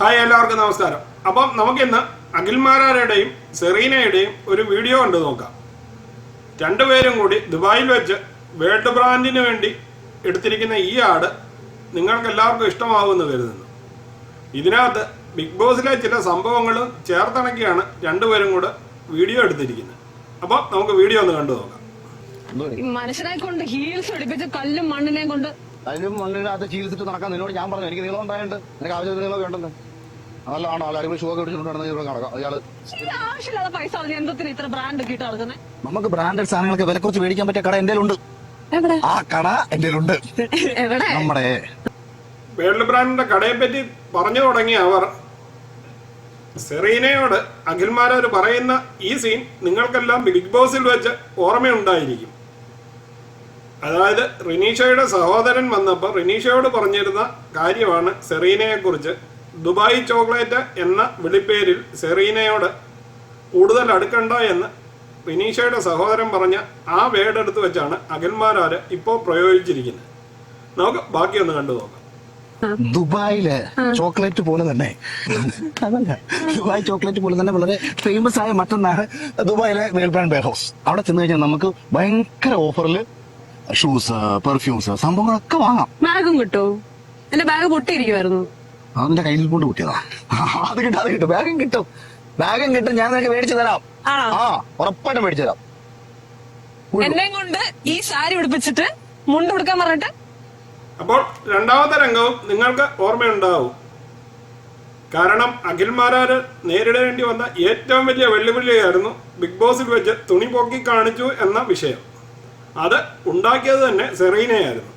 Hi, എല്ലാവർക്കും നമസ്കാരം. അപ്പം നമുക്കിന്ന് അഖിൽമാരാരുടെയും സെറീനയുടെയും ഒരു വീഡിയോ കണ്ടു നോക്കാം. രണ്ടുപേരും കൂടി ദുബായിൽ വെച്ച് വേൾഡ് ബ്രാൻഡിന് വേണ്ടി എടുത്തിരിക്കുന്ന ഈ ആട് നിങ്ങൾക്ക് എല്ലാവർക്കും ഇഷ്ടമാകുമെന്ന് കരുതുന്നു. ഇതിനകത്ത് ബിഗ് ബോസിലെ ചില സംഭവങ്ങളും ചേർത്തിണക്കിയാണ് രണ്ടുപേരും കൂടെ വീഡിയോ എടുത്തിരിക്കുന്നത്. അപ്പം നമുക്ക് വീഡിയോ ഒന്ന് കണ്ടു നോക്കാം. മനുഷ്യനെ കൊണ്ട് ഹീൽസ് എടുപ്പിച്ച് കല്ലും മണ്ണിനെയും കൊണ്ട് അതിനും മണ്ണിനകത്ത് ചികിത്സിച്ച് നടക്കാൻ നിന്നോട് ഞാൻ പറഞ്ഞു. എനിക്ക് നീളം ഉണ്ടായിട്ട് എനിക്ക് ആവശ്യത്തിന് നീളം വേണ്ടല്ലോ. അതല്ലാണ് ആൾ അടിപൊളി ഷോ ഒക്കെ പിടിച്ചിട്ടുണ്ട് നടന്ന് നടക്കാം. അയാള് ആവശ്യമില്ലാതെ പൈസ എന്തൊത്തിന് ഇത്ര ബ്രാൻഡ് ഒക്കെ ഇട്ട് നടക്കുന്നത്? നമുക്ക് ബ്രാൻഡഡ് സാധനങ്ങളൊക്കെ വില കുറച്ച് മേടിക്കാൻ പറ്റിയ കട എന്റെ ഉണ്ട്. ആ കട എന്റെ ഉണ്ട്. നമ്മുടെ വേൾഡ് ബ്രാൻഡിന്റെ കടയെ പറ്റി പറഞ്ഞു തുടങ്ങിയ അവർ സെറീനയോട് അഖിൽമാരാർ പറയുന്ന ഈ സീൻ നിങ്ങൾക്കെല്ലാം ബിഗ് ബോസിൽ വെച്ച് ഓർമ്മയുണ്ടായിരിക്കും. അതായത് റിനീഷയുടെ സഹോദരൻ വന്നപ്പോൾ റിനീഷയോട് പറഞ്ഞിരുന്ന കാര്യമാണ് സെറീനയെ കുറിച്ച്. ദുബായ് ചോക്ലേറ്റ് എന്ന വിളിപ്പേരിൽ സെറീനയോട് കൂടുതൽ അടുക്കണ്ട എന്ന് റിനീഷയുടെ സഹോദരൻ പറഞ്ഞ ആ വേർഡ് എടുത്ത് വെച്ചാണ് അഖിൽമാരാർ ഇപ്പോൾ പ്രയോഗിച്ചിരിക്കുന്നത്. നമുക്ക് ബാക്കിയൊന്ന് കണ്ടു നോക്കാം. ദുബായിലെ ചോക്ലേറ്റ് പോലെ തന്നെ അതല്ല, ദുബായ് ചോക്ലേറ്റ് പോലെ തന്നെ വളരെ ഫേമസ് ആയ മറ്റൊന്നാണ് ദുബായിലെ വേൾഡ് ബ്രാൻഡ് വെയർ ഹൗസ്. അവിടെ ചെന്ന് കഴിഞ്ഞാൽ നമുക്ക് ഭയങ്കര ഓഫറിൽ ഷൂസ്, പെർഫ്യൂംസ്, സംഭവങ്ങളൊക്കെ വാങ്ങാം. ബാഗും കിട്ടോ? എന്റെ ബാഗ് പൊട്ടിയിരിക്കുമായിരുന്നു. അതിന്റെ കയ്യിൽ കൊണ്ട് കൂട്ടിയതാ. അത് കിട്ടും. ബാഗും കിട്ടും. ഞാൻ നിനക്ക് മേടിച്ചു തരാം. ആ, ഉറപ്പായിട്ടും മേടിച്ചു തരാം. എന്നെ കൊണ്ട് ഈ സാരി ഉടുപ്പിച്ചിട്ട് മുണ്ട് കൊടുക്കാൻ പറഞ്ഞിട്ട് അപ്പോൾ രണ്ടാമത്തെ രംഗവും നിങ്ങൾക്ക് ഓർമ്മയുണ്ടാവും. കാരണം അഖിൽമാരാർ നേരിടേണ്ടി വന്ന ഏറ്റവും വലിയ വെല്ലുവിളിയായിരുന്നു ബിഗ് ബോസിൽ വെച്ച് തുണി പൊക്കി കാണിച്ചു എന്ന വിഷയം. അത് ഉണ്ടാക്കിയത് തന്നെ സെറീനയായിരുന്നു.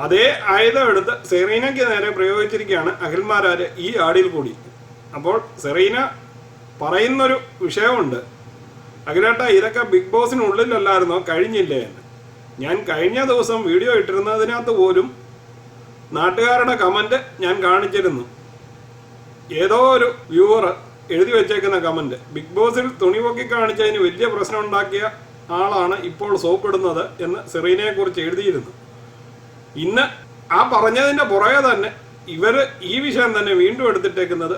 അതേ ആയുധം എടുത്ത് സെറീനയ്ക്ക് നേരെ പ്രയോഗിച്ചിരിക്കുകയാണ് അഖിൽമാരാർ ഈ ആടിൽ കൂടി. അപ്പോൾ സെറീന പറയുന്നൊരു വിഷയമുണ്ട്, അഖിലേട്ട ഇതൊക്കെ ബിഗ് ബോസിനുള്ളിലല്ലായിരുന്നോ, കഴിഞ്ഞില്ലേ എന്ന്. ഞാൻ കഴിഞ്ഞ ദിവസം വീഡിയോ ഇട്ടിരുന്നതിനകത്ത് പോലും നാട്ടുകാരുടെ കമൻറ്റ് ഞാൻ കാണിച്ചിരുന്നു. ഏതോ ഒരു വ്യൂവർ എഴുതി വെച്ചേക്കുന്ന കമൻറ്റ്, ബിഗ് ബോസിൽ തുണി പൊക്കി കാണിച്ചതിന് വലിയ പ്രശ്നം ഉണ്ടാക്കിയ ആളാണ് ഇപ്പോൾ സോപ്പിടുന്നത് എന്ന് സെറീനയെ കുറിച്ച് എഴുതിയിരുന്നു. ഇന്ന് ആ പറഞ്ഞതിൻ്റെ പുറകെ തന്നെ ഇവര് ഈ വിഷയം തന്നെ വീണ്ടും എടുത്തിട്ടേക്കുന്നത്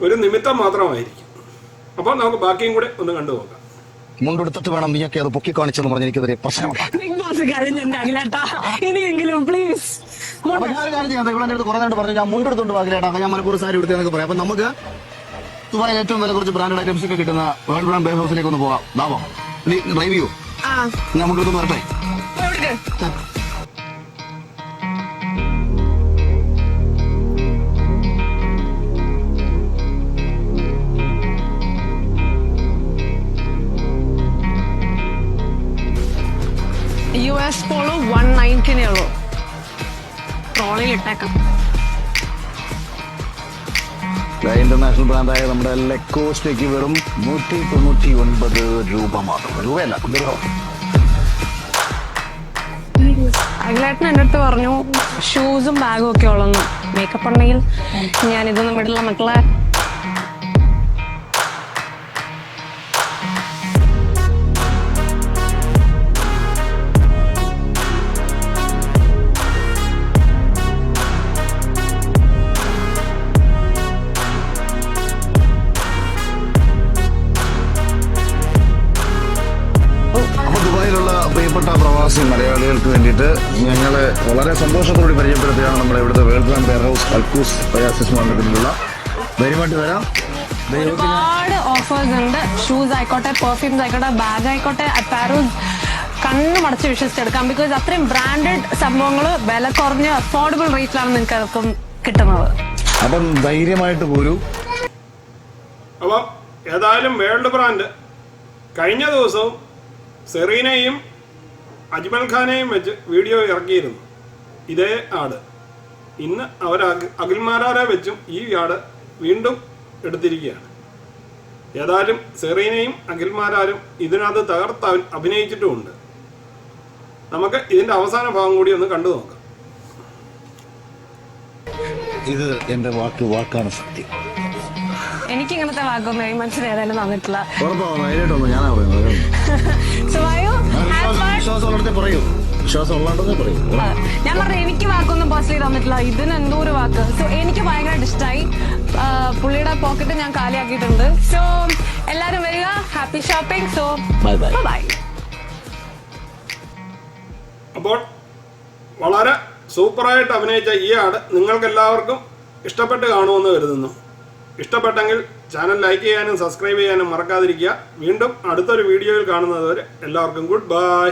ഒരു നിമിത്തം മാത്രമായിരിക്കും. അപ്പോൾ നമുക്ക് ബാക്കിയും കൂടെ ഒന്ന് കണ്ടു നോക്കാം. മുണ്ടെടുത്തിട്ട് വേണം നീയൊക്കെ അത് പൊക്കി കാണിച്ചെന്ന് പറഞ്ഞ് എനിക്കതൊരു പ്രശ്നമാണ്. ബിഗ് ബോസ് കഴിഞ്ഞെന്റെ അഖിലേട്ടാ, ഇനിയെങ്കിലും പ്ലീസ്. കുറെ നേരം പറഞ്ഞു ഞാൻ മുണ്ടെടുത്തോണ്ട് വാങ്ങിലേട്ടാ, ഞാൻ മലപ്പൂർ സാരി എടുത്തതെന്നൊക്കെ പറയാം. അപ്പൊ നമുക്ക് ദുബായിൽ ഏറ്റവും വില കുറച്ച് ബ്രാൻഡഡ് ഐറ്റംസ് ഒക്കെ കിട്ടുന്ന വേൾഡ് ബ്രാൻഡ് വെയർ ഹൗസിലേക്ക് ഒന്ന് പോകാം. ലാഭം നീ ഡ്രൈവ് ചെയ്യൂ. ഞാൻ മുണ്ടെടുത്തൊന്ന് വരട്ടെ. US പോളോ 190 ഉള്ളൂ. ട്രോളിൽ ഇട്ടേക്കാം. ഇന്റർനാഷണൽ ബ്രാൻഡായ നമ്മുടെ ലെക്കോസ്റ്റേക്ക് വെറും 199 രൂപ മാത്രം. രൂപയല്ല, അഖിലേട്ടൻ എൻ്റെ അടുത്ത് പറഞ്ഞു ഷൂസും ബാഗും ഒക്കെ ഉള്ളു. മേക്കപ്പ് ഉണ്ടെങ്കിൽ ഞാൻ ഇതൊന്നും വിടില്ല മക്കളെ. പ്രിയപ്പെട്ട പ്രവാസി മലയാളികൾക്ക് വേണ്ടിയിട്ട് ഞങ്ങളെ വളരെ സന്തോഷത്തോടെ പരിചയപ്പെടുത്തുകയാണ് നമ്മുടെ ഇവിടുത്തെ world brand warehouse Al Quoz പയാസിസ് മാർക്കറ്റിലുള്ള. ധൈര്യമായിട്ട് വരാം. ഒരുപാട് ഓഫേഴ്സ് ഉണ്ട്. ഷൂസ് ആയിക്കോട്ടെ, പെർഫ്യൂംസ് ആയിക്കോട്ടെ, ബാഗ് ആയിക്കോട്ടെ, അപ്പാരൽസ് കണ്ണു മടച്ച് വിശ്വസിച്ചെടുക്കാം. ബിക്കോസ് അത്രയും ബ്രാൻഡഡ് സംഭവങ്ങൾ വില കുറഞ്ഞ അഫോർഡബിൾ റേറ്റിലാണ് നിങ്ങൾക്ക് കിട്ടുന്നത്. അപ്പം ധൈര്യമായിട്ട് പോരൂ. അപ്പം ഏതായാലും വേൾഡ് ബ്രാൻഡ് കഴിഞ്ഞ ദിവസവും സെറീനയും അജ്മൽ ഖാനെയും വെച്ച് വീഡിയോ ഇറക്കിയിരുന്നു. ഇതേ ആട് ഇന്ന് അവർ അഖിൽമാരാരെ വെച്ചും ഈ ആട് വീണ്ടും എടുത്തിരിക്കുകയാണ്. ഏതായാലും സെറീനയും അഖിൽമാരാരും ഇതിനകത്ത് തകർത്ത് അഭിനയിച്ചിട്ടുമുണ്ട്. നമുക്ക് ഇതിന്റെ അവസാന ഭാഗം കൂടി ഒന്ന് കണ്ടു നോക്കാം. ഇത് എന്റെ വാക്കാണ് സത്യം. എനിക്ക് ഇങ്ങനത്തെ വാക്കൊന്നും മനസ്സിലേതായാലും തന്നിട്ടില്ല. ഞാനാ പറയുന്നത്. So, വിശ്വാസമുള്ളടത്തെ പറയൂ. വിശ്വാസം ഉള്ളതാണെന്നേ പറയും. ഞാൻ പറഞ്ഞ എനിക്ക് വാക്കൊന്നും പേഴ്സണലി തന്നിട്ടില്ല, ഇതിന് എന്തോ ഒരു വാക്ക്. സോ എനിക്ക് ഭയങ്കരമായിട്ട് ഇഷ്ടമായി. പുള്ളിയുടെ പോക്കറ്റ് ഞാൻ കാലിയാക്കിയിട്ടുണ്ട്. സോ എല്ലാരും വരിക, happy shopping. So bye bye. Bye. അപ്പോൾ വളരെ സൂപ്പറായിട്ട് അഭിനയിച്ച ഈ ആട് നിങ്ങൾക്ക് എല്ലാവർക്കും ഇഷ്ടപ്പെട്ട് കാണുമെന്ന് കരുതുന്നു. ഇഷ്ടപ്പെട്ടെങ്കിൽ ചാനൽ ലൈക്ക് ചെയ്യാനും സബ്സ്ക്രൈബ് ചെയ്യാനും മറക്കാതിരിക്കുക. വീണ്ടും അടുത്തൊരു വീഡിയോയിൽ കാണുന്നത് വരെ എല്ലാവർക്കും ഗുഡ് ബൈ.